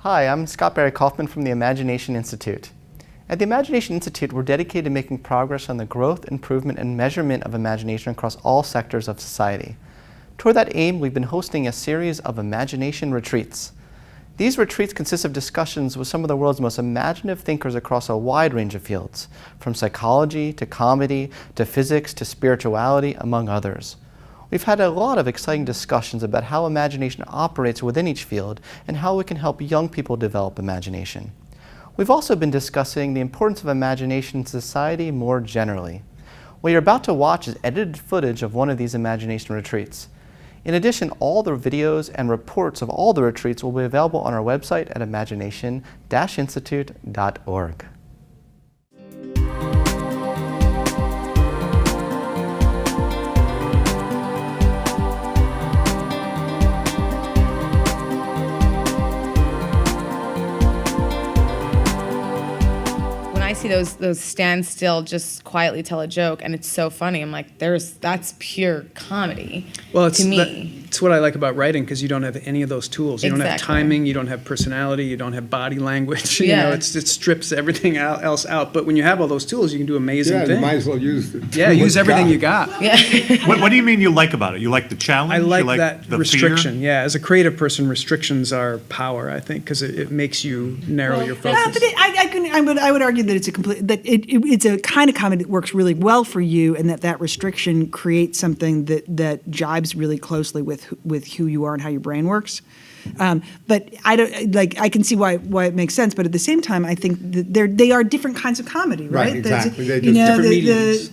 Hi, I'm Scott Barry Kaufman from the Imagination Institute. At the Imagination Institute, we're dedicated to making progress on the growth, improvement, and measurement of imagination across all sectors of society. Toward that aim, we've been hosting a series of imagination retreats. These retreats consist of discussions with some of the world's most imaginative thinkers across a wide range of fields, from psychology to comedy to physics to spirituality, among others. We've had a lot of exciting discussions about how imagination operates within each field and how we can help young people develop imagination. We've also been discussing the importance of imagination in society more generally. What you're about to watch is edited footage of one of these imagination retreats. In addition, all the videos and reports of all the retreats will be available on our website at imagination-institute.org. I see those stand still, just quietly tell a joke, and it's so funny. I'm like, that's pure comedy. Well, to me. It's what I like about writing, because you don't have any of those tools. You don't have Exactly. timing, you don't have personality, you don't have body language. Yeah. You know, it strips everything else out. But when you have all those tools, you can do amazing Yeah, things. you might as well use it. Yeah, use everything you got. Yeah. What do you mean you like about it? You like the challenge? I like you that the restriction. Fear? Yeah, as a creative person, restrictions are power, I think, because it makes you narrow your focus. Yeah, but I would argue that it's a kind of comedy that works really well for you, and that restriction creates something that jibes really closely with who you are and how your brain works. But I can see why it makes sense. But at the same time, I think that they are different kinds of comedy, right? Right, exactly. They're You just know, different mediums.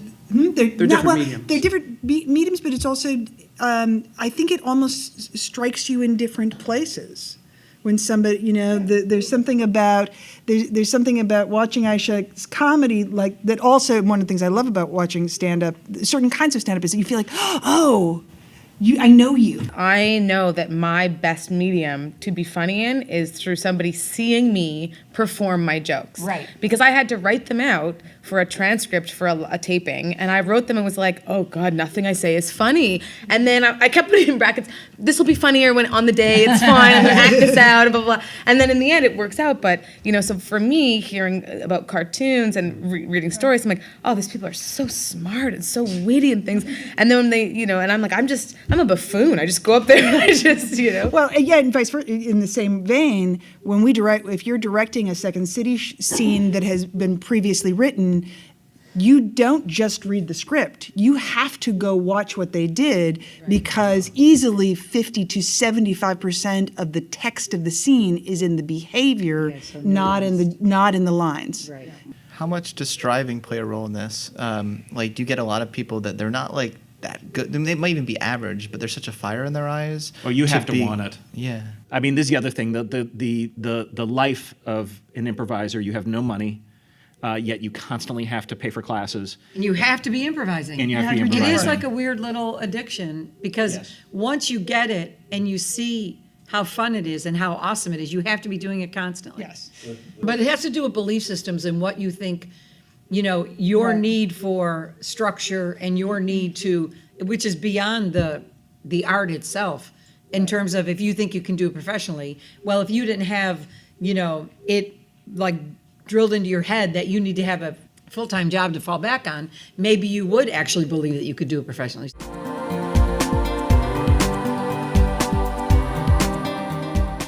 They're different mediums. They're different mediums, but it's also I think it almost strikes you in different places. When somebody, there's something about watching Aisha's comedy like that. Also, one of the things I love about watching stand-up, certain kinds of stand-up, is that you feel like, oh, I know you. I know that my best medium to be funny in is through somebody seeing me perform my jokes. Right. Because I had to write them out for a transcript for a taping, and I wrote them and was like, oh God, nothing I say is funny. And then I kept putting in brackets, this will be funnier when on the day, it's fine, I'm gonna act this out, blah, blah, blah. And then in the end it works out, but so for me, hearing about cartoons and reading stories, I'm like, oh, these people are so smart and so witty and things. And then when they, and I'm like, I'm a buffoon. I just go up there and I just, Well, yeah, and vice versa. In the same vein, when if you're directing a Second City scene that has been previously written, you don't just read the script. You have to go watch what they did, because easily 50 to 75% of the text of the scene is in the behavior, not in the lines. Right. How much does striving play a role in this? Do you get a lot of people that they're not that good? They might even be average, but there's such a fire in their eyes. Oh, you have to want it. Yeah. I mean, this is the other thing. The life of an improviser, you have no money, yet you constantly have to pay for classes. And you have to be improvising. And you have to be It improvising. is like a weird little addiction, because once you get it and you see how fun it is and how awesome it is, you have to be doing it constantly. Yes. But it has to do with belief systems and what you think, your need for structure and your need to, which is beyond the art itself, in terms of if you think you can do it professionally. Well, if you didn't have, it like drilled into your head that you need to have a full-time job to fall back on, maybe you would actually believe that you could do it professionally.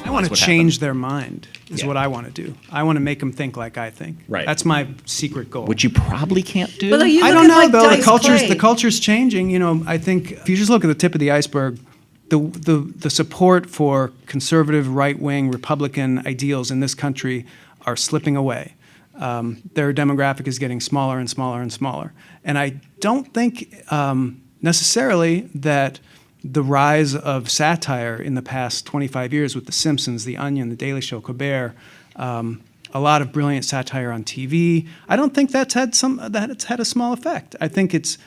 I want to change their mind, is what I want to do. I want to make them think like I think. Right. That's my secret goal. Which you probably can't do. But you I look don't at, know, like, though. Dice The Clay. culture's changing. I think if you just look at the tip of the iceberg, the support for conservative, right-wing, Republican ideals in this country are slipping away. Their demographic is getting smaller and smaller and smaller. And I don't think necessarily that the rise of satire in the past 25 years with The Simpsons, The Onion, The Daily Show, Colbert, a lot of brilliant satire on TV, I don't think it's had a small effect. I think it's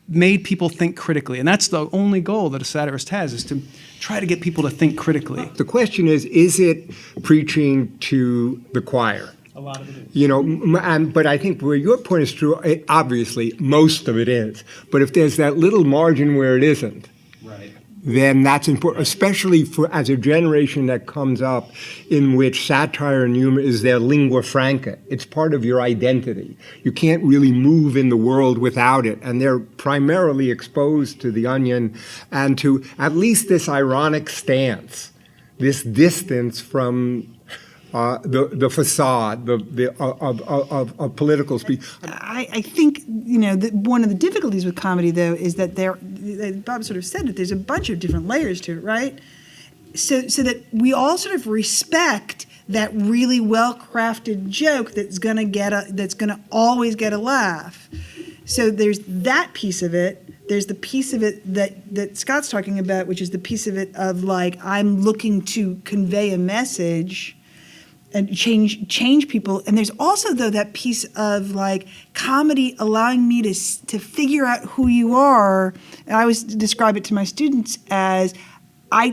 made people think critically. And that's the only goal that a satirist has, is to try to get people to think critically. The question is it preaching to the choir? A lot of it is. But I think where your point is true, obviously, most of it is. But if there's that little margin where it isn't, Right. then that's important, especially for as a generation that comes up in which satire and humor is their lingua franca. It's part of your identity. You can't really move in the world without it, and they're primarily exposed to The Onion and to at least this ironic stance, this distance from the facade of political speech. I think, that one of the difficulties with comedy, though, is that Bob sort of said that there's a bunch of different layers to it, right? So that we all sort of respect that really well-crafted joke that's going to always get a laugh. So there's that piece of it. There's the piece of it that Scott's talking about, which is the piece of it of like, I'm looking to convey a message and change people. And there's also, though, that piece of like comedy allowing me to figure out who you are. And I always describe it to my students as I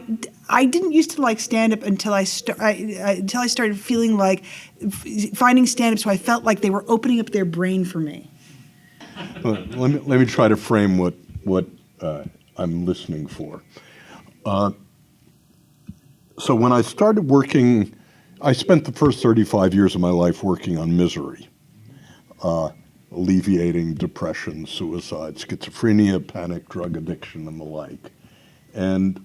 didn't used to like stand-up until I started feeling like finding stand-up, so I felt like they were opening up their brain for me. Let me try to frame what I'm listening for. So when I started working, I spent the first 35 years of my life working on misery, alleviating depression, suicide, schizophrenia, panic, drug addiction, and the like. And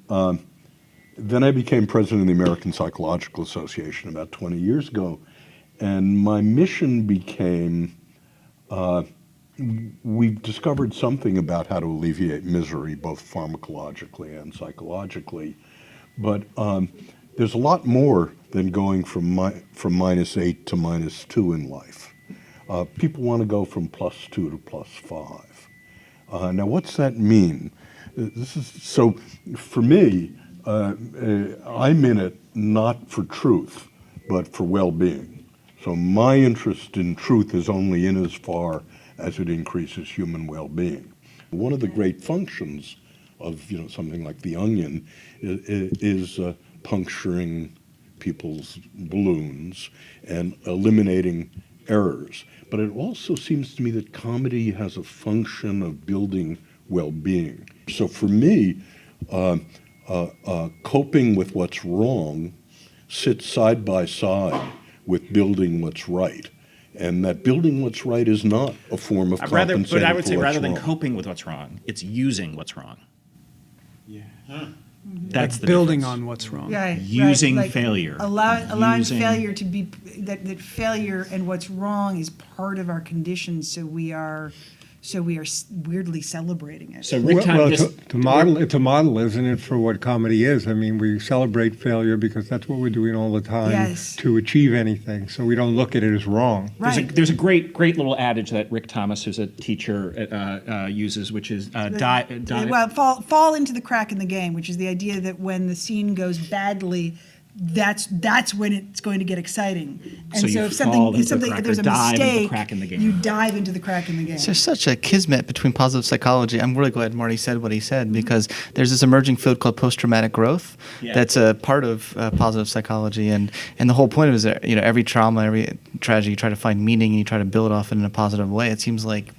then I became president of the American Psychological Association about 20 years ago, and my mission became, we've discovered something about how to alleviate misery, both pharmacologically and psychologically, but there's a lot more than going from -8 to -2 in life. People want to go from +2 to +5. Now, what's that mean? So for me, I'm in it not for truth, but for well-being. So my interest in truth is only in as far as it increases human well-being. One of the great functions of something like The Onion is puncturing people's balloons and eliminating errors. But it also seems to me that comedy has a function of building well-being. So for me, coping with what's wrong sits side by side with building what's right. And that building what's right is not a form of compensating But I would say for what's rather than wrong. coping with what's wrong, it's using what's wrong. That's the Building difference. on what's wrong. Using failure. Allowing Using- failure to be that failure and what's wrong is part of our condition. So we are weirdly celebrating it. So Rick Well, Thomas, it's a model, isn't it, for what comedy is? I mean, we celebrate failure because that's what we're doing all the time Yes. to achieve anything. So we don't look at it as wrong. Right. there's a great little adage that Rick Thomas, who's a teacher, uses, which is Well, fall into the crack in the game, which is the idea that when the scene goes badly, that's when it's going to get exciting. And So so, you if fall into the something crack, if there's or a dive into the mistake, crack in the game. you dive into the crack in the game. There's such a kismet between positive psychology. I'm really glad Marty said what he said because there's this emerging field called post-traumatic growth that's a part of positive psychology, and the whole point of it is that every trauma, every tragedy, you try to find meaning and you try to build off it in a positive way. It seems like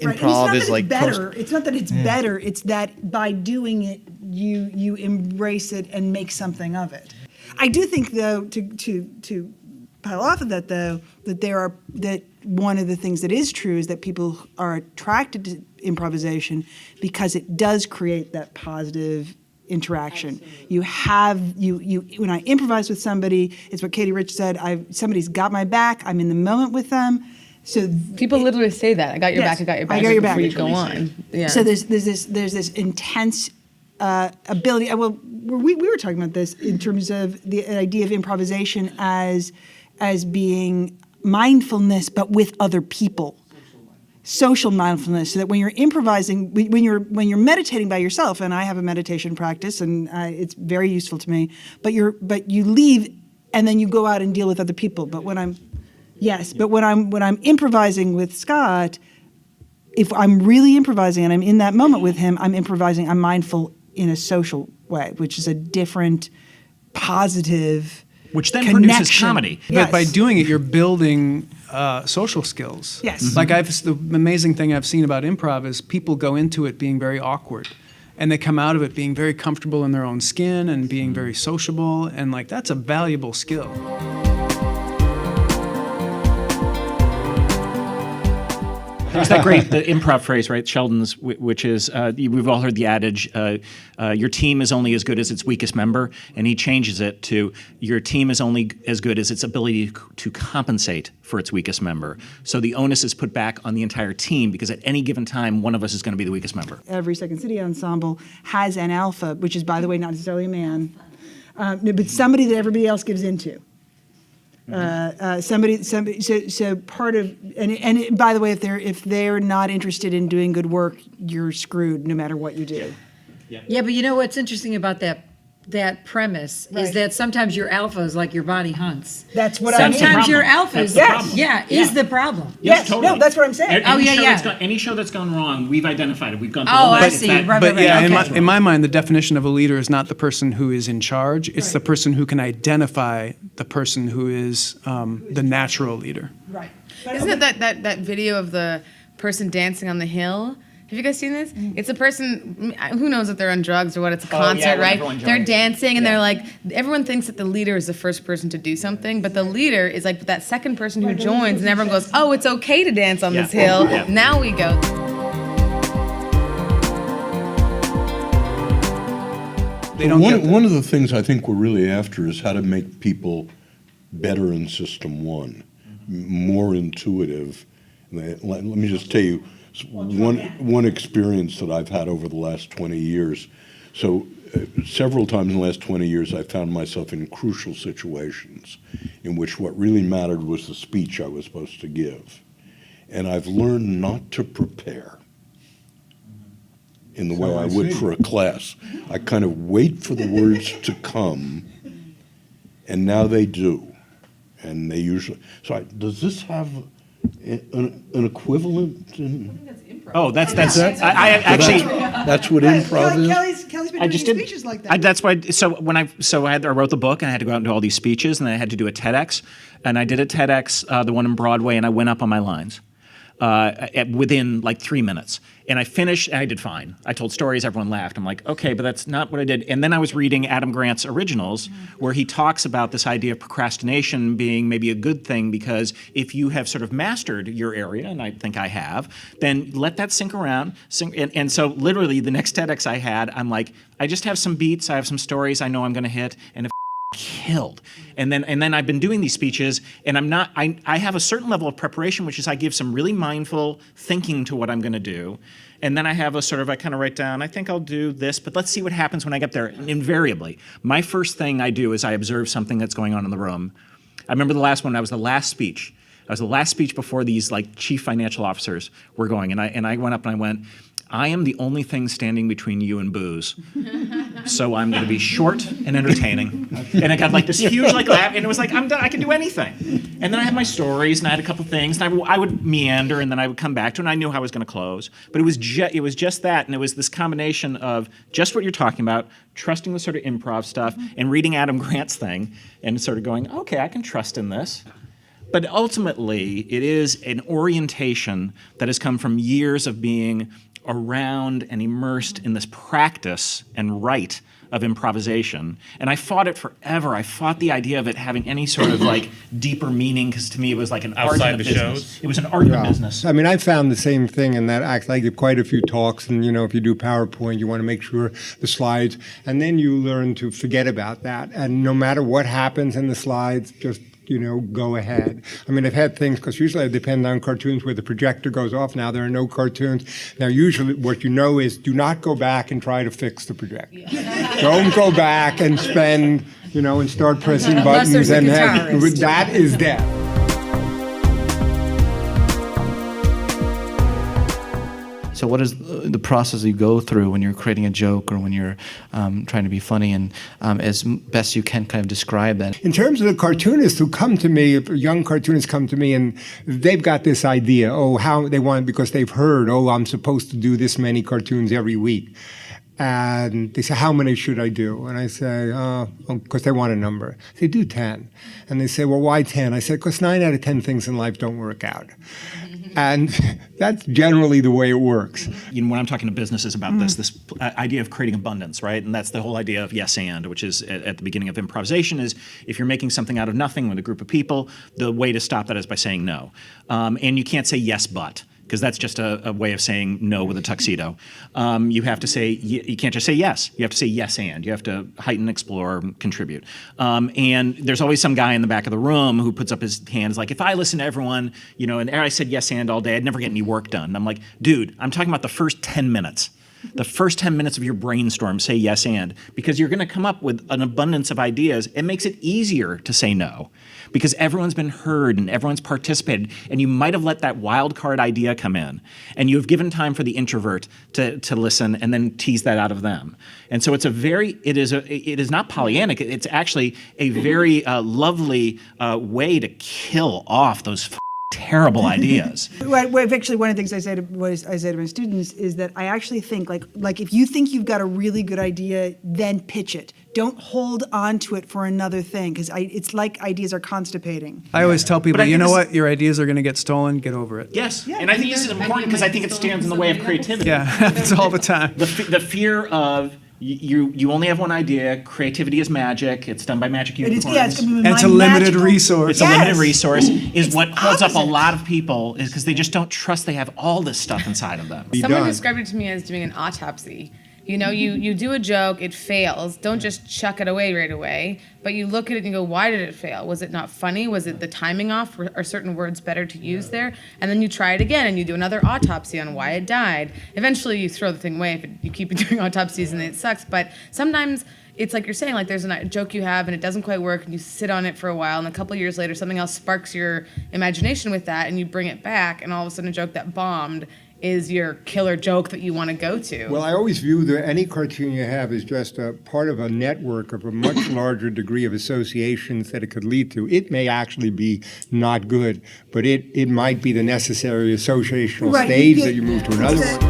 Right. improv And is like better. It's not that it's better. It's that by doing it, you embrace it and make something of it. I do think, though, to pile off of that, though, that one of the things that is true is that people are attracted to improvisation because it does create that positive interaction. Absolutely. When I improvise with somebody, it's what Katie Rich said. Somebody's got my back. I'm in the moment with them. So People literally say that. I got your Yes, back. I got your back. I got your back. Before you go on. Yeah. So there's this intense ability. Well, we were talking about this in terms of the idea of improvisation as being mindfulness, but with other people. Social mindfulness, so that when you're improvising, when you're meditating by yourself, and I have a meditation practice, and it's very useful to me. But you leave, and then you go out and deal with other people. But when I'm improvising with Scott, if I'm really improvising and I'm in that moment with him, I'm improvising. I'm mindful in a social way, which is a different, positive. which then produces connection. comedy. Yes. But by doing it, you're building social skills. Yes. Like the amazing thing I've seen about improv is people go into it being very awkward. and they come out of it being very comfortable in their own skin and being very sociable, and like that's a valuable skill. There's that great the improv phrase, right, Sheldon's, which is we've all heard the adage, your team is only as good as its weakest member, and he changes it to your team is only as good as its ability to compensate for its weakest member. So the onus is put back on the entire team because at any given time, one of us is going to be the weakest member. Every Second City ensemble has an alpha, which is, by the way, not necessarily a man, but somebody that everybody else gives into. So part of, and by the way, if they're not interested in doing good work, you're screwed no matter what you do. Yeah, but you know what's interesting about that premise is that sometimes your alpha is like your body hunts. That's what I mean. Sometimes your alpha is, Yes. is the problem. Yes, no, that's what I'm saying. Any show that's gone wrong, we've identified it. We've gone through Oh, all I that. see. That- Right, But right, yeah, okay. in my mind, the definition of a leader is not the person who is in charge. It's the person who can identify the person who is the natural leader. Right. Isn't it that video of the person dancing on the hill? Have you guys seen this? It's a person, who knows if they're on drugs or what, it's a concert, when right? everyone They're joins. dancing and they're like, everyone thinks that the leader is the first person to do something, but the leader is like that second person who joins and everyone goes, oh, it's okay to dance on this hill. Yeah. Now we go. They don't get One of the things I think we're really after is how to make people better in System 1, more intuitive. Let me just tell you one experience that I've had over the last 20 years. So several times in the last 20 years, I found myself in crucial situations in which what really mattered was the speech I was supposed to give. And I've learned not to prepare in the way I would for a class. I kind of wait for the words to come, and now they do. And they usually, does this have an equivalent in? Oh, that's I actually. That's what improv is? Kelly's been I doing just did speeches like that. That's why. So when I wrote the book and I had to go out and do all these speeches and then I had to do a TEDx, and I did a TEDx, the one in Broadway, and I went up on my lines within like 3 minutes. And I finished, and I did fine. I told stories, everyone laughed. I'm like, okay, but that's not what I did. And then I was reading Adam Grant's Originals, where he talks about this idea of procrastination being maybe a good thing because if you have sort of mastered your area, and I think I have, then let that sink around. And so literally the next TEDx I had, I'm like, I just have some beats, I have some stories I know I'm going to hit, and if killed. And then I've been doing these speeches, and I have a certain level of preparation, which is I give some really mindful thinking to what I'm going to do. And then I have I kind of write down, I think I'll do this, but let's see what happens when I get there. And invariably, my first thing I do is I observe something that's going on in the room. I remember the last one, I was the last speech before these like chief financial officers were going. And I went up and I went, I am the only thing standing between you and booze. So I'm going to be short and entertaining. And I got like this huge like laugh, and it was like, I'm done, I can do anything. And then I had my stories, and I had a couple things, and I would meander, and then I would come back to it, and I knew how I was going to close. But it was just that, and it was this combination of just what you're talking about, trusting the sort of improv stuff, and reading Adam Grant's thing, and sort of going, okay, I can trust in this. But ultimately, it is an orientation that has come from years of being around and immersed in this practice and rite of improvisation. And I fought it forever. I fought the idea of it having any sort of like deeper meaning, because to me it was like an art of business. shows? It was an art of business. I mean, I found the same thing in that act. I give quite a few talks, and if you do PowerPoint, you want to make sure the slides, and then you learn to forget about that. And no matter what happens in the slides, just go ahead. I mean, I've had things, because usually I depend on cartoons where the projector goes off. Now there are no cartoons. Now usually what you know is do not go back and try to fix the projector. Don't go back and spend, and start pressing Unless buttons there's a and have, guitarist. that is death. So what is the process you go through when you're creating a joke or when you're trying to be funny, and as best you can kind of describe that? In terms of the cartoonists who come to me, young cartoonists come to me and they've got this idea, how they want, because they've heard, I'm supposed to do this many cartoons every week. And they say, how many should I do? And I say, because they want a number. They do 10. And they say, well, why 10? I said, because 9 out of 10 things in life don't work out. And that's generally the way it works. You know, when I'm talking to businesses about this idea of creating abundance, right? And that's the whole idea of yes and, which is at the beginning of improvisation is if you're making something out of nothing with a group of people, the way to stop that is by saying no. And you can't say yes but, because that's just a way of saying no with a tuxedo. You have to say, you can't just say yes. You have to say yes and. You have to heighten, explore, contribute. And there's always some guy in the back of the room who puts up his hands like, if I listen to everyone, you know, and I said yes and all day, I'd never get any work done. And I'm like, dude, I'm talking about the first 10 minutes. The first 10 minutes of your brainstorm, say yes and, because you're going to come up with an abundance of ideas. It makes it easier to say no because everyone's been heard and everyone's participated, and you might have let that wild card idea come in, and you have given time for the introvert to listen and then tease that out of them. And so it is not Pollyannic. It's actually a very lovely way to kill off those terrible ideas. Actually, one of the things I say to my students is that I actually think like if you think you've got a really good idea, then pitch it. Don't hold on to it for another thing, because it's like ideas are constipating. I always tell people, But I you think know this- what? Your ideas are going to get stolen. Get over it. Yes, and I think this is important because I think it stands in the way of creativity. Yeah, happens all the time. The fear of you only have one idea. Creativity is magic. It's done by magic unicorns. And it's a limited resource. It's a limited resource is what holds up a lot of people is because they just don't trust they have all this stuff inside of them. Someone done. described it to me as doing an autopsy. You know, you do a joke, it fails. Don't just chuck it away right away, but you look at it and go, why did it fail? Was it not funny? Was it the timing off? Are certain words better to use there? And then you try it again and you do another autopsy on why it died. Eventually you throw the thing away if you keep doing autopsies and it sucks. But sometimes it's like you're saying, like there's a joke you have and it doesn't quite work and you sit on it for a while and a couple of years later something else sparks your imagination with that and you bring it back and all of a sudden a joke that bombed is your killer joke that you want to go to. Well, I always view any cartoon you have as just a part of a network of a much larger degree of associations that it could lead to. It may actually be not good, but it might be the necessary associational Right. stage Yeah. that you move to another one.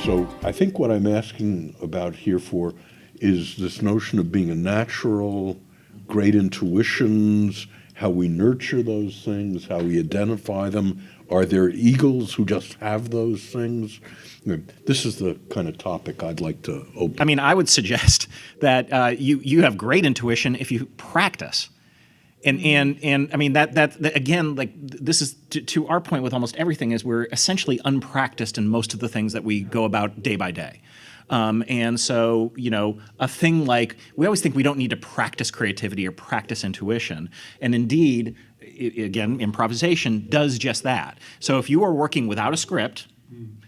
So I think what I'm asking about here for is this notion of being a natural, great intuitions, how we nurture those things, how we identify them. Are there eagles who just have those things? This is the kind of topic I'd like to open. I mean, I would suggest that you have great intuition if you practice. And I mean that again, like this is to our point with almost everything is we're essentially unpracticed in most of the things that we go about day by day. And so, you know, a thing like, we always think we don't need to practice creativity or practice intuition. And indeed, again, improvisation does just that. So if you are working without a script,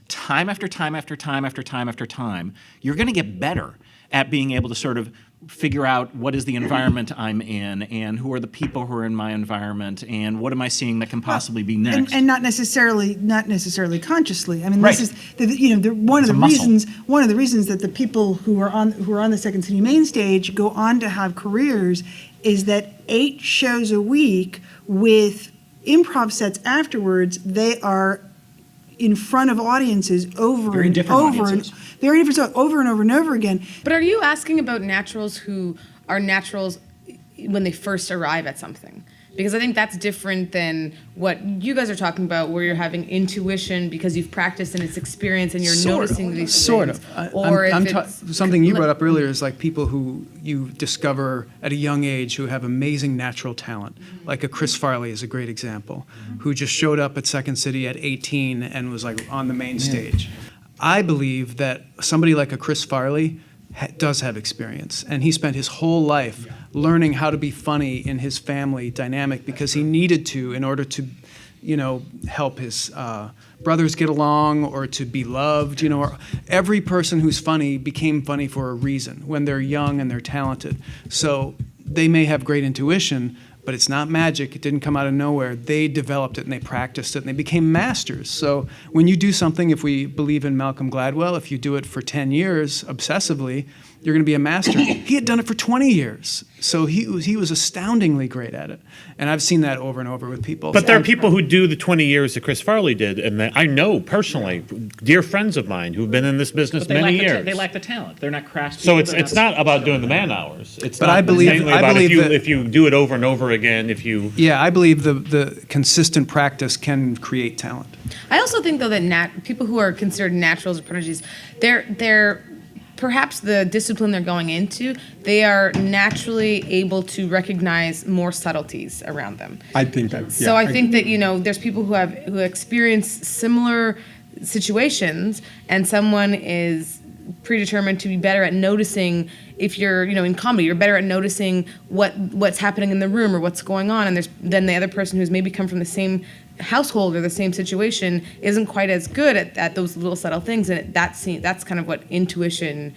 time after time after time after time after time, you're going to get better at being able to sort of figure out what is the environment I'm in and who are the people who are in my environment and what am I seeing that can possibly be next. And not necessarily consciously. I mean, Right. this is one of a the muscle. reasons that the people who are on the Second City main stage go on to have careers is that 8 shows a week with improv sets afterwards, they are in front of audiences over Very and different over audiences. and very different, so over and over and over again. But are you asking about naturals who are naturals when they first arrive at something? Because I think that's different than what you guys are talking about, where you're having intuition because you've practiced and it's experience and you're noticing these Sort things. of. Or if Something you brought up earlier is like people who you discover at a young age who have amazing natural talent. Like a Chris Farley is a great example, who just showed up at Second City at 18 and was like on the main stage. I believe that somebody like a Chris Farley does have experience, and he spent his whole life learning how to be funny in his family dynamic because he needed to in order to, help his brothers get along or to be loved. Or every person who's funny became funny for a reason when they're young and they're talented. So they may have great intuition, but it's not magic. It didn't come out of nowhere. They developed it and they practiced it and they became masters. So when you do something, if we believe in Malcolm Gladwell, if you do it for 10 years obsessively, you're going to be a master. He had done it for 20 years. So he was astoundingly great at it. And I've seen that over and over with people. But there are people who do the 20 years that Chris Farley did, and I know personally, dear friends of mine who've been in this business many years. They lack the talent. They're not craftspeople. So it's not about doing the man hours. It's But not I believe- mainly I about believe that- if you do it over and over again, if you. Yeah, I believe the consistent practice can create talent. I also think though that people who are considered naturals or prodigies, they're perhaps the discipline they're going into, they are naturally able to recognize more subtleties around them. I think that. So I think that there's people who experience similar situations, and someone is predetermined to be better at noticing. If you're in comedy, you're better at noticing what's happening in the room or what's going on, and then the other person who's maybe come from the same household or the same situation isn't quite as good at those little subtle things, and that's kind of what intuition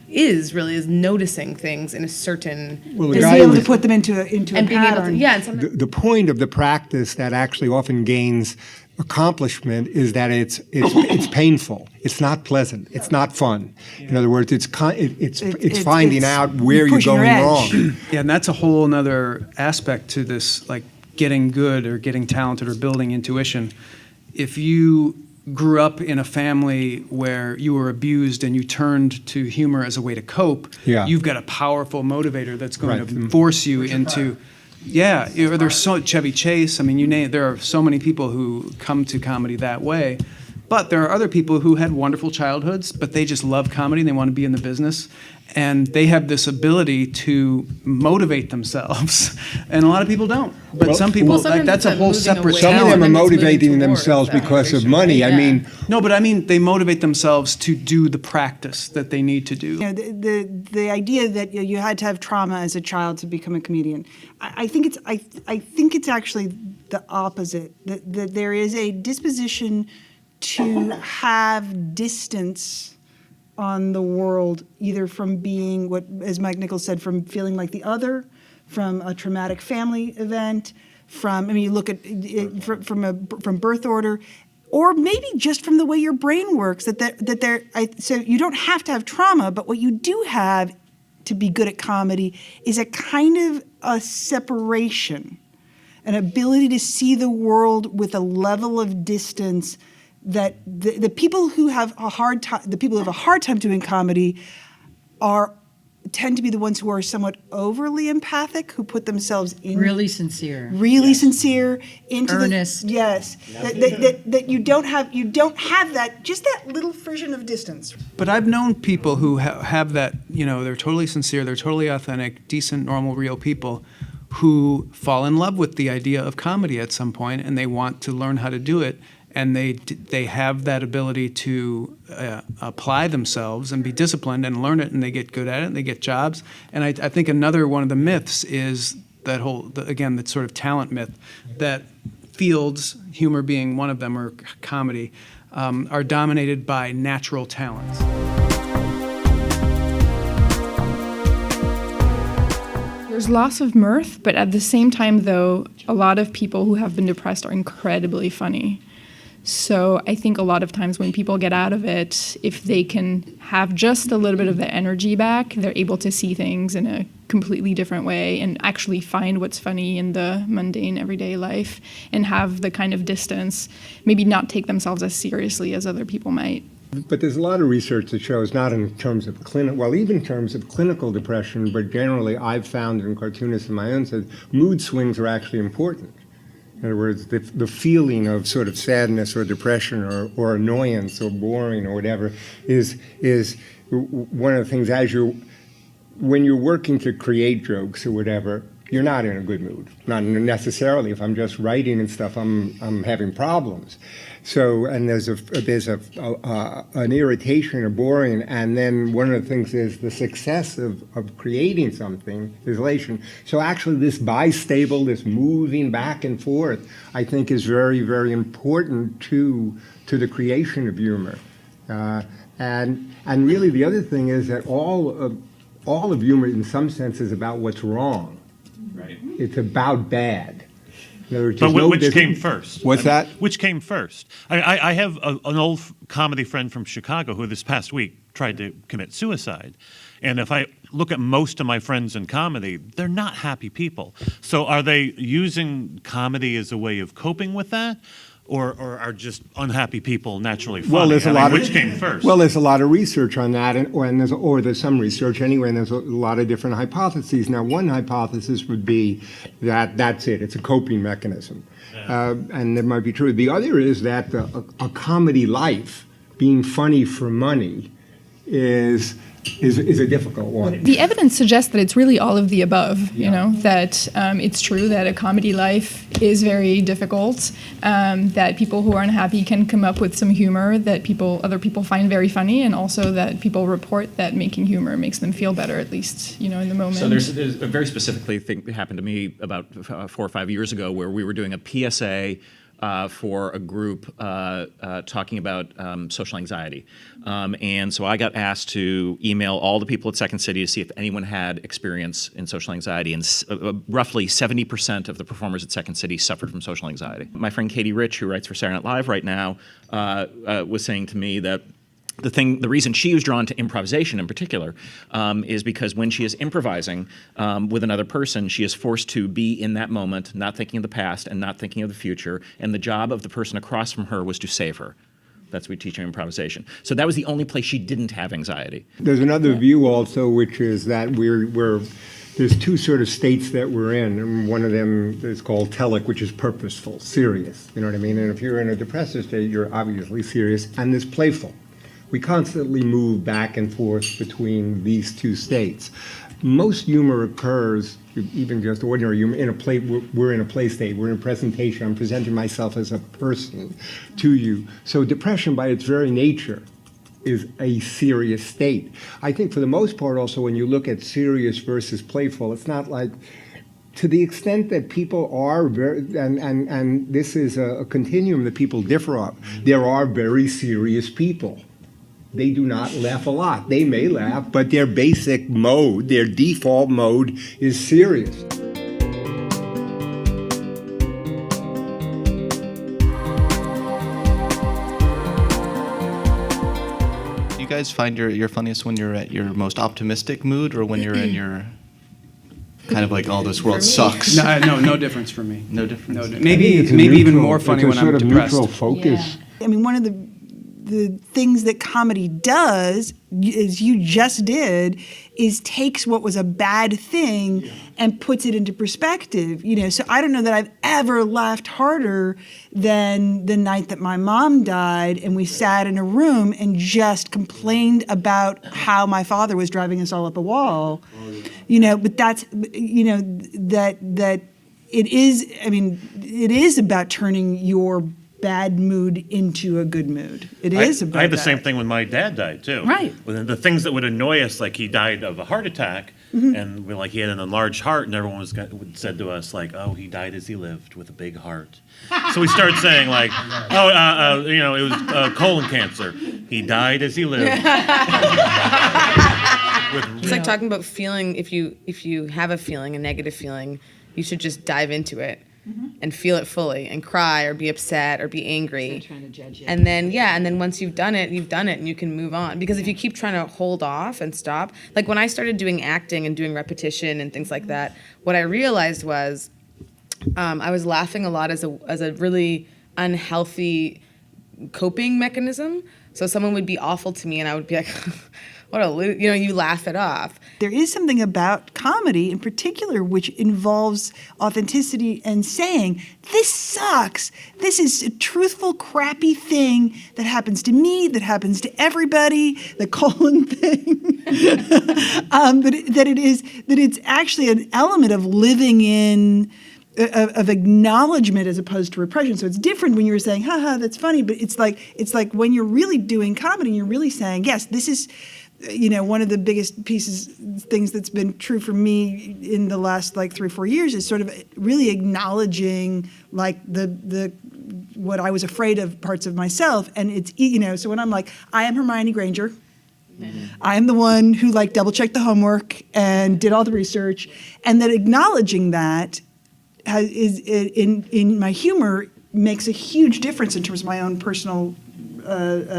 is noticing things in a certain Well, To be able to put them into a and being able to pattern. and some, The point of the practice that actually often gains accomplishment is that it's painful. It's not pleasant. It's not fun. In other words, it's finding out where you're pushing your going edge. wrong. Yeah, and that's a whole nother aspect to this, like getting good or getting talented or building intuition. If you grew up in a family where you were abused and you turned to humor as a way to cope, Yeah. you've got a powerful motivator that's going Right. to force you into. Yeah, or there's Chevy Chase. I mean, you name. There are so many people who come to comedy that way. But there are other people who had wonderful childhoods, but they just love comedy and they want to be in the business. And they have this ability to motivate themselves. And a lot of people don't. But some people, Well, sometimes that's it's a a whole moving separate away. Some of them are Sometimes it's moving motivating towards themselves that because of motivation, money. right? I mean, No, but I mean, they motivate themselves to do the practice that they need to do. The idea that you had to have trauma as a child to become a comedian, I think it's actually the opposite. That there is a disposition to have distance on the world, either from being what, as Mike Nichols said, from feeling like the other, from a traumatic family event, you look at it from birth order, or maybe just from the way your brain works. So you don't have to have trauma, but what you do have to be good at comedy is a kind of a separation, an ability to see the world with a level of distance that the people who have a hard time doing comedy tend to be the ones who are somewhat overly empathic, who put themselves in Really sincere. sincere, into Earnest. that you don't have that, just that little frisson of distance. But I've known people who have that, they're totally sincere, they're totally authentic, decent, normal, real people who fall in love with the idea of comedy at some point and they want to learn how to do it. And they have that ability to apply themselves and be disciplined and learn it, and they get good at it, and they get jobs. And I think another one of the myths is that that sort of talent myth, that fields, humor being one of them, or comedy, are dominated by natural talents. There's loss of mirth, but at the same time, though, a lot of people who have been depressed are incredibly funny. So I think a lot of times when people get out of it, if they can have just a little bit of the energy back, they're able to see things in a completely different way and actually find what's funny in the mundane everyday life and have the kind of distance, maybe not take themselves as seriously as other people might. But there's a lot of research that shows, not in terms of even in terms of clinical depression, but generally I've found in cartoonists and my own said mood swings are actually important. In other words, the feeling of sort of sadness or depression or annoyance or boring or whatever is one of the things when you're working to create jokes or whatever, you're not in a good mood. Not necessarily. If I'm just writing and stuff, I'm having problems. So, and there's an irritation or boring, and then one of the things is the success of creating something is elation. So actually this bistable, this moving back and forth, I think is very, very important to the creation of humor. And really the other thing is that all of humor in some sense is about what's wrong. Right. It's about bad. In other words, But there's no- which there's- came first? What's that? Which came first? I have an old comedy friend from Chicago who this past week tried to commit suicide. And if I look at most of my friends in comedy, they're not happy people. So are they using comedy as a way of coping with that? Or are just unhappy people naturally funny? Well, there's a I mean, lot of which came first? Well, there's a lot of research on that, or there's some research anyway, and there's a lot of different hypotheses. Now, one hypothesis would be that that's it; it's a coping mechanism, and that might be true. The other is that a comedy life, being funny for money, is a difficult one. The evidence suggests that it's really all of the above, you know, that it's true that a comedy life is very difficult, that people who are unhappy can come up with some humor that other people find very funny, and also that people report that making humor makes them feel better, at least, you know, in the moment. So there's a very specifically thing that happened to me about 4 or 5 years ago where we were doing a PSA for a group talking about social anxiety. And so I got asked to email all the people at Second City to see if anyone had experience in social anxiety. And roughly 70% of the performers at Second City suffered from social anxiety. My friend Katie Rich, who writes for Saturday Night Live right now, was saying to me that the reason she was drawn to improvisation in particular is because when she is improvising with another person, she is forced to be in that moment, not thinking of the past and not thinking of the future, and the job of the person across from her was to save her. That's what we teach in improvisation. So that was the only place she didn't have anxiety. There's another view also, which is that there's two sort of states that we're in, and one of them is called telic, which is purposeful, serious. You know what I mean? And if you're in a depressive state, you're obviously serious, and there's playful. We constantly move back and forth between these two states. Most humor occurs, even just ordinary humor, in a play. We're in a play state. We're in a presentation. I'm presenting myself as a person to you. So depression, by its very nature, is a serious state. I think for the most part, also, when you look at serious versus playful, it's not like, to the extent that people are very, and this is a continuum that people differ on, there are very serious people. They do not laugh a lot. They may laugh, but their basic mode, their default mode, is serious. Do you guys find your funniest when you're at your most optimistic mood, or when you're in your kind of like, oh, this world sucks? No difference for me. No difference. I think Maybe it's a even neutral- more funny it's when a sort I'm of depressed. neutral focus. I mean, one of the things that comedy does, as you just did, is takes what was a bad thing and puts it into perspective. You know, so I don't know that I've ever laughed harder than the night that my mom died, and we sat in a room and just complained about how my father was driving us all up a wall. You know, but that's, you know, that it is. I mean, it is about turning your bad mood into a good mood. It is about I had the that. same thing when my dad died too. Right. The things that would annoy us, like he died of a heart attack, and we're like, he had an enlarged heart, and everyone said to us like, oh, he died as he lived with a big heart. So we started saying like, oh, you know, it was colon cancer. He died as he lived. It's like talking about feeling. If you have a feeling, a negative feeling, you should just dive into it and feel it fully, and cry or be upset or be angry. Trying to judge it. And then once you've done it, and you can move on. Because if you keep trying to hold off and stop, like when I started doing acting and doing repetition and things like that, what I realized was I was laughing a lot as a really unhealthy coping mechanism. So someone would be awful to me, and I would be like, what a you know, you laugh it off. There is something about comedy in particular which involves authenticity and saying, this sucks. This is a truthful, crappy thing that happens to me, that happens to everybody, the colon thing. that it's actually an element of living in, of acknowledgement as opposed to repression. So it's different when you're saying, haha, that's funny, but it's like when you're really doing comedy and you're really saying, yes, this is, you know, one of the biggest things that's been true for me in the last like 3 or 4 years is sort of really acknowledging like the what I was afraid of parts of myself. And it's, you know, so when I'm like, I am Hermione Granger, I'm the one who like double checked the homework and did all the research, and that acknowledging that is in my humor makes a huge difference in terms of my own personal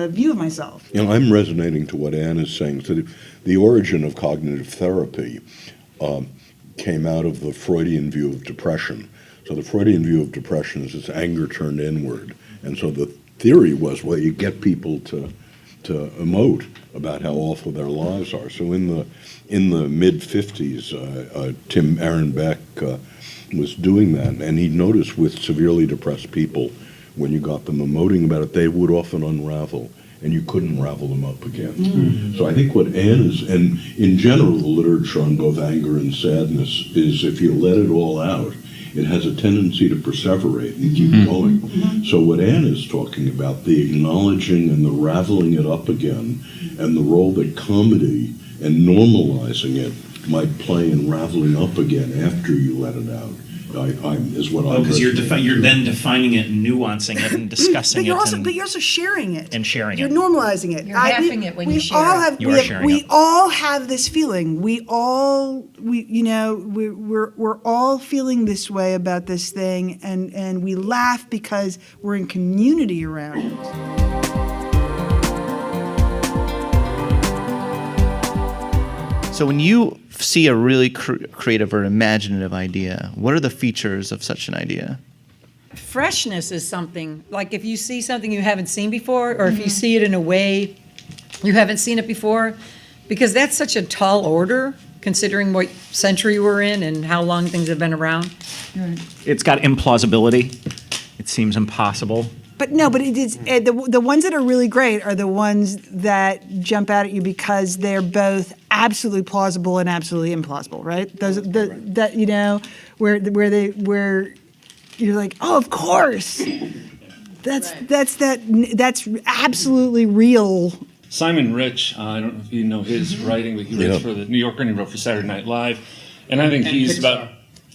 view of myself. I'm resonating to what Anne is saying. So the origin of cognitive therapy came out of the Freudian view of depression. So the Freudian view of depression is this anger turned inward. And so the theory was, well, you get people to emote about how awful their lives are. So in the mid-50s, Tim Aaron Beck was doing that, and he noticed with severely depressed people, when you got them emoting about it, they would often unravel, and you couldn't ravel them up again. So I think what Anne is, and in general, the literature on both anger and sadness is if you let it all out, it has a tendency to perseverate and keep going. So what Anne is talking about, the acknowledging and the raveling it up again, and the role that comedy and normalizing it might play in raveling up again after you let it out, is what I'm. Because you're then defining it and nuancing it and discussing But you're it. also, but you're also sharing it. And sharing You're it. normalizing it. You're halving it when you share all it. have, You are sharing we it. all have this feeling. We're all feeling this way about this thing, and we laugh because we're in community around it. So when you see a really creative or imaginative idea, what are the features of such an idea? Freshness is something, like if you see something you haven't seen before, or if you see it in a way you haven't seen it before, because that's such a tall order, considering what century we're in and how long things have been around. It's got implausibility. It seems impossible. But no, but it is the ones that are really great are the ones that jump out at you because they're both absolutely plausible and absolutely implausible, right? Those that where you're like, oh, of course, that's absolutely real. Simon Rich, I don't know if you know his writing, but he writes for the New Yorker and he wrote for Saturday Night Live, and I think he's Pixar.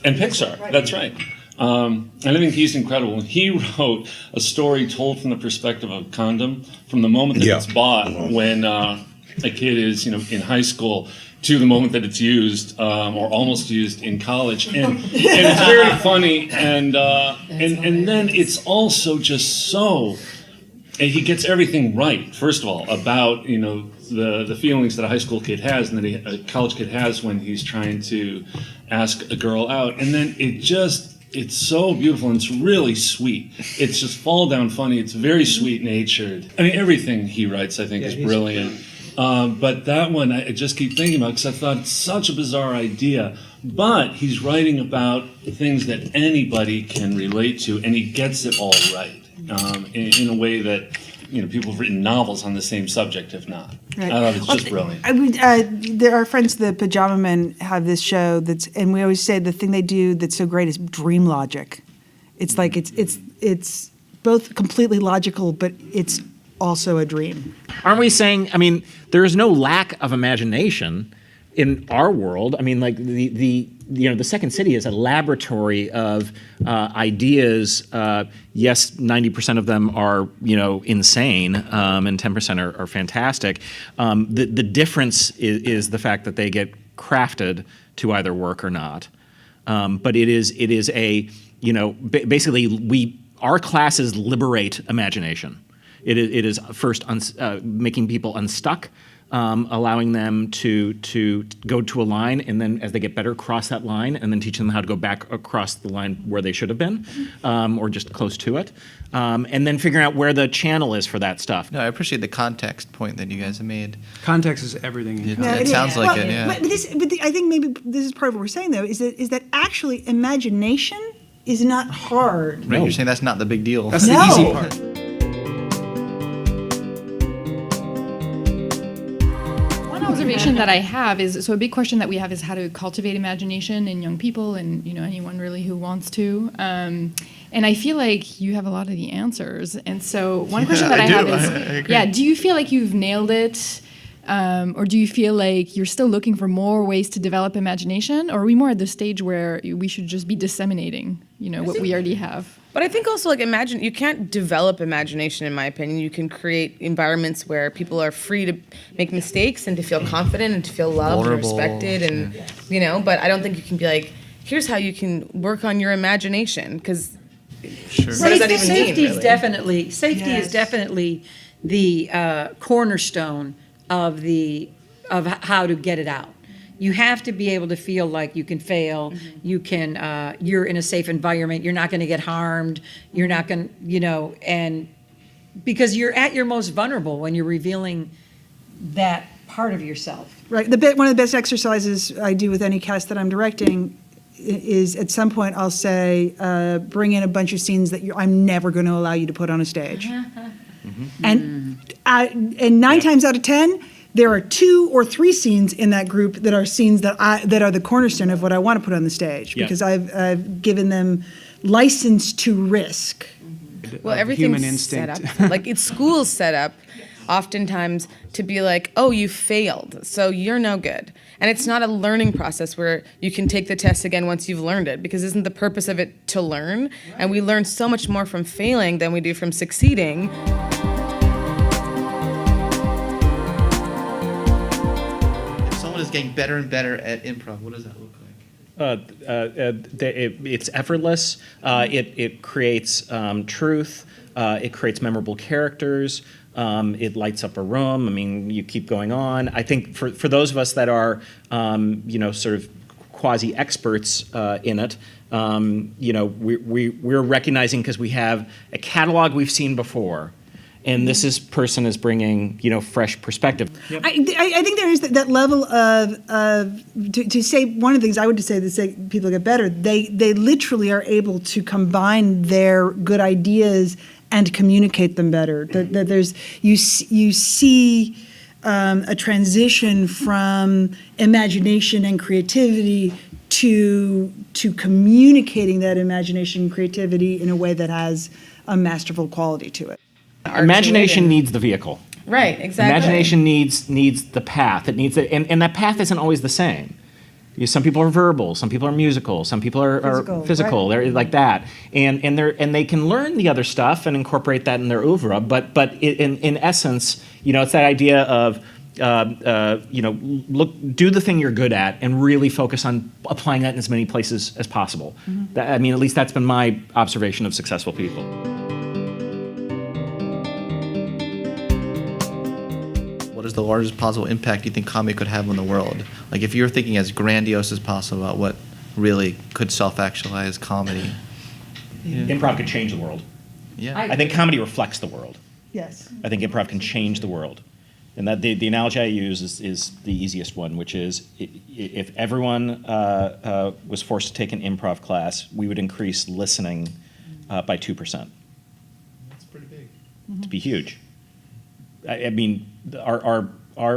and Pixar. That's right. And I think he's incredible. He wrote a story told from the perspective of a condom, from the moment that it's bought, when a kid is, in high school, to the moment that it's used, or almost used in college, and it's very funny, and then it's also just so. And he gets everything right. First of all, about the feelings that a high school kid has and that a college kid has when he's trying to ask a girl out, and then it's so beautiful and it's really sweet. It's just fall down funny. It's very sweet natured. I mean, everything he writes, I think, is brilliant. But that one, I just keep thinking about because I thought it's such a bizarre idea. But he's writing about things that anybody can relate to, and he gets it all right in a way that people have written novels on the same subject, if not. Right. I thought it's just brilliant. There are friends, the Pajama Men, have this show and we always say the thing they do that's so great is dream logic. It's like it's both completely logical, but it's also a dream. Aren't we saying, there is no lack of imagination in our world? The Second City is a laboratory of ideas. Yes, 90% of them are, insane, and 10% are fantastic. The difference is the fact that they get crafted to either work or not. But it is a, basically our classes liberate imagination. It is first making people unstuck, allowing them to go to a line, and then as they get better, cross that line, and then teaching them how to go back across the line where they should have been, or just close to it, and then figuring out where the channel is for that stuff. No, I appreciate the context point that you guys have made. Context is everything. It sounds like it, yeah. But I think maybe this is part of what we're saying, though, is that actually imagination is not hard. Right, you're saying that's not the big deal. That's the easy part. Observation that I have is, so a big question that we have is how to cultivate imagination in young people and anyone really who wants to. And I feel like you have a lot of the answers. And so one question that I have is, do you feel like you've nailed it? Or do you feel like you're still looking for more ways to develop imagination? Or are we more at the stage where we should just be disseminating, what we already have? But I think also, you can't develop imagination, in my opinion. You can create environments where people are free to make mistakes and to feel confident and to feel loved Vulnerable, and respected. And, but I don't think you can be like, here's how you can work on your imagination. Because what does that even mean, Safety is really? definitely the cornerstone of how to get it out. You have to be able to feel like you can fail. You can. You're in a safe environment. You're not going to get harmed. You're not going. And because you're at your most vulnerable when you're revealing that part of yourself. Right. One of the best exercises I do with any cast that I'm directing is at some point I'll say, bring in a bunch of scenes that I'm never going to allow you to put on a stage. And 9 times out of 10, there are 2 or 3 scenes in that group that are scenes that are the cornerstone of what I want to put on the stage, because I've given them license to risk. Well, everything's human set instinct. up. Like, school's set up oftentimes to be like, oh, you failed, so you're no good. And it's not a learning process where you can take the test again once you've learned it, because isn't the purpose of it to learn? And we learn so much more from failing than we do from succeeding. If someone is getting better and better at improv, what does that look like? It's effortless. It creates truth. It creates memorable characters. It lights up a room. I mean, you keep going on. I think for those of us that are, sort of quasi-experts in it, we're recognizing, because we have a catalog we've seen before, and this person is bringing, fresh perspective. I think there is that level of to say one of the things I would say to say people get better. They literally are able to combine their good ideas and communicate them better. That there's you see a transition from imagination and creativity to communicating that imagination and creativity in a way that has a masterful quality to it. Imagination needs the vehicle. Right, exactly. Imagination needs the path. It needs and that path isn't always the same. Some people are verbal, some people are musical, some people are physical. Right. They're like that, and they can learn the other stuff and incorporate that in their oeuvre. But in essence, it's that idea of do the thing you're good at and really focus on applying that in as many places as possible. At least that's been my observation of successful people. What is the largest possible impact you think comedy could have on the world? Like, if you're thinking as grandiose as possible about what really could self-actualize comedy. Improv could change the world. Yeah. I think comedy reflects the world. Yes. I think improv can change the world. And that the analogy I use is the easiest one, which is if everyone was forced to take an improv class, we would increase listening by 2%. That's pretty big. To be huge.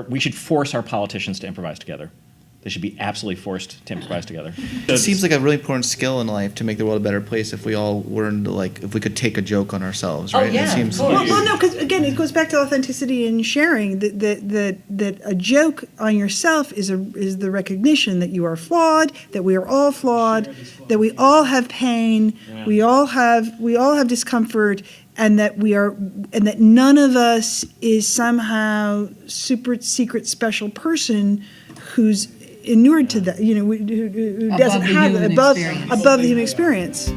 We should force our politicians to improvise together. They should be absolutely forced to improvise together. It seems like a really important skill in life to make the world a better place if we all learned to, if we could take a joke on ourselves, right? yeah, It seems totally. Well, no, because again, it goes back to authenticity and sharing. That a joke on yourself is the recognition that you are flawed, that we are all flawed, that we all have pain, we all have discomfort, and that none of us is somehow super secret special person who's inured to that, who doesn't have it above the human experience.